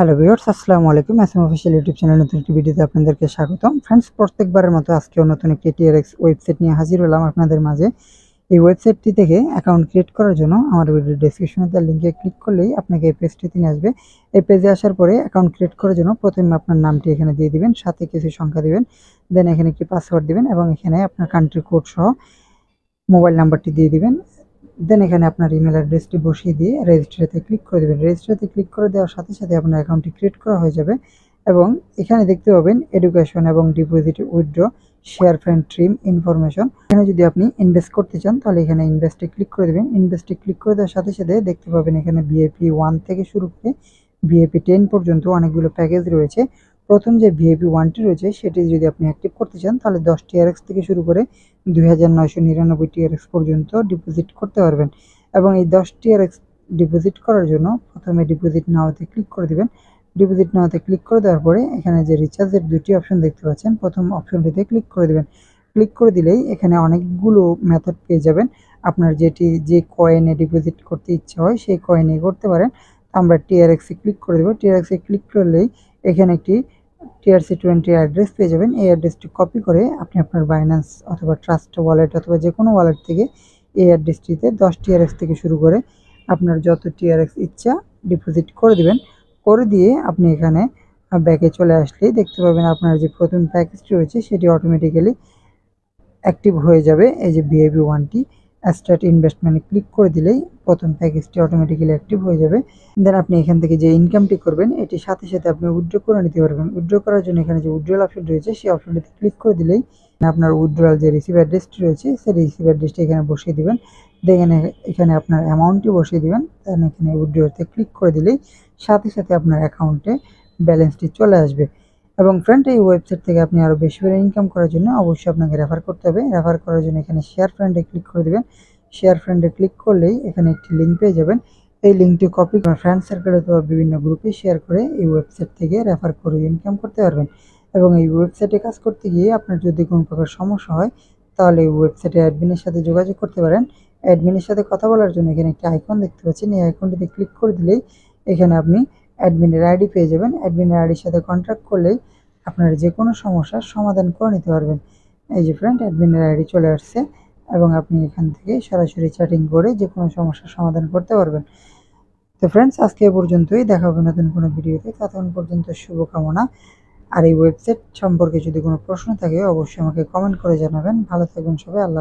Hello viewers, আসসালামু আলাইকুম। SM official YouTube channel নতুন একটি ভিডিওতে আপনাদেরকে স্বাগতম। ফ্রেন্ডস, প্রত্যেকবারের মতো আজকেও নতুন একটি টিআরএক্স ওয়েবসাইট নিয়ে হাজির হলাম আপনাদের মাঝে। এই ওয়েবসাইটটি থেকে অ্যাকাউন্ট ক্রিয়েট করার জন্য আমার ভিডিও ডেসক্রিপশনে দেওয়া লিঙ্কে ক্লিক করলেই আপনাকে এই পেজটিতে নিয়ে আসবে। এই পেজে আসার পরে অ্যাকাউন্ট ক্রিয়েট করার জন্য প্রথমে আপনার নামটি এখানে দিয়ে দিবেন, সাথে কিছু সংখ্যা দিবেন, দেন এখানে একটি পাসওয়ার্ড দিবেন এবং এখানে আপনার কান্ট্রি কোড সহ মোবাইল নাম্বারটি দিয়ে দিবেন। দেন এখানে আপনার ইমেল অ্যাড্রেসটি বসিয়ে দিয়ে রেজিস্টারেতে ক্লিক করে দেবেন। রেজিস্টারেতে ক্লিক করে দেওয়ার সাথে সাথে আপনার অ্যাকাউন্টটি ক্রিয়েট করা হয়ে যাবে এবং এখানে দেখতে পাবেন এডুকেশন এবং deposit, withdraw, share, friend, trim, information. এখানে যদি আপনি ইনভেস্ট করতে চান তাহলে এখানে ইনভেস্টে ক্লিক করে দেবেন। ইনভেস্টে ক্লিক করে দেওয়ার সাথে সাথে দেখতে পাবেন এখানে ভিআইপি 1 থেকে শুরু করে ভিআইপি 10 পর্যন্ত অনেকগুলো প্যাকেজ রয়েছে। প্রথম যে ভিআইপি 1টি রয়েছে সেটি যদি আপনি অ্যাক্টিভ করতে চান তাহলে 10 টিআরএক্স থেকে শুরু করে 2999 টিআরএক্স পর্যন্ত ডিপোজিট করতে পারবেন এবং এই 10 টিআরএক্স ডিপোজিট করার জন্য প্রথমে ডিপোজিট নাওতে ক্লিক করে দিবেন। ডিপোজিট নাওতে ক্লিক করে দেওয়ার পরে এখানে যে রিচার্জের দুটি অপশন দেখতে পাচ্ছেন, প্রথম অপশনটিতে ক্লিক করে দিবেন। ক্লিক করে দিলেই এখানে অনেকগুলো মেথড পেয়ে যাবেন। আপনার যে কয়েনে ডিপোজিট করতে ইচ্ছা হয় সেই কয়েনে করতে পারেন। আমরা টিআরএক্সে ক্লিক করে দেবো। টিআরএক্সে ক্লিক করলেই এখানে একটি TRC20 অ্যাড্রেস পেয়ে যাবেন। এই অ্যাড্রেসটি কপি করে আপনি আপনার বাইন্যান্স অথবা ট্রাস্ট ওয়ালেট অথবা যে কোনো ওয়ালেট থেকে এই অ্যাড্রেসটিতে 10 টিআরএক্স থেকে শুরু করে আপনার যত টিআরএক্স ইচ্ছা ডিপোজিট করে দিবেন। করে দিয়ে আপনি এখানে ব্যাকে চলে আসলেই দেখতে পাবেন আপনার যে প্রথম প্যাকেজটি রয়েছে সেটি অটোমেটিক্যালি অ্যাক্টিভ হয়ে যাবে। এই যে ভিআইপি 1টি স্টার্ট ইনভেস্টমেন্টে ক্লিক করে দিলেই প্রথম প্যাকেজটি অটোমেটিক্যালি অ্যাক্টিভ হয়ে যাবে। দেন আপনি এখান থেকে যে ইনকামটি করবেন এটির সাথে সাথে আপনি উইথড্র করে নিতে পারবেন। উইথড্র করার জন্য এখানে যে উইথড্রয়াল অপশন রয়েছে সেই অপশনটিতে ক্লিক করে দিলেই আপনার উইথড্রয়াল যে রিসিভ অ্যাড্রেসটি রয়েছে সেই রিসিভ অ্যাড্রেসটি এখানে বসিয়ে দিবেন। দেখেন এখানে আপনার অ্যামাউন্টটি বসিয়ে দিবেন। দেন এখানে উইথড্রতে ক্লিক করে দিলেই সাথে সাথে আপনার অ্যাকাউন্টে ব্যালেন্সটি চলে আসবে। এবং ফ্রেন্ড, এই ওয়েবসাইট থেকে আপনি আরও বেশি করে ইনকাম করার জন্য অবশ্যই আপনাকে রেফার করতে হবে। রেফার করার জন্য এখানে শেয়ার ফ্রেন্ডে ক্লিক করে দেবেন। শেয়ার ফ্রেন্ডে ক্লিক করলেই এখানে একটি লিঙ্ক পেয়ে যাবেন। এই লিঙ্কটি কপি করে ফ্রেন্ড সার্কেল অথবা বিভিন্ন গ্রুপে শেয়ার করে এই ওয়েবসাইট থেকে রেফার করে ইনকাম করতে পারবেন। এবং এই ওয়েবসাইটে কাজ করতে গিয়ে আপনার যদি কোনো প্রকার সমস্যা হয় তাহলে এই ওয়েবসাইটে অ্যাডমিনের সাথে যোগাযোগ করতে পারেন। অ্যাডমিনের সাথে কথা বলার জন্য এখানে একটি আইকন দেখতে পাচ্ছেন। এই আইকনটিতে ক্লিক করে দিলেই এখানে আপনি অ্যাডমিনের আইডি পেয়ে যাবেন। অ্যাডমিনের আইডির সাথে কন্ট্যাক্ট করলেই আপনার যে কোনো সমস্যার সমাধান করে নিতে পারবেন। এই যে ফ্রেন্ড, অ্যাডমিনের আইডি চলে আসছে এবং আপনি এখান থেকে সরাসরি চ্যাটিং করে যে কোনো সমস্যার সমাধান করতে পারবেন। তো ফ্রেন্ডস, আজকে এ পর্যন্তই। দেখা হবে নতুন কোনো ভিডিওতে। ততক্ষণ পর্যন্ত শুভকামনা। আর এই ওয়েবসাইট সম্পর্কে যদি কোনো প্রশ্ন থাকে অবশ্যই আমাকে কমেন্ট করে জানাবেন। ভালো থাকবেন সবাই। আল্লাহ।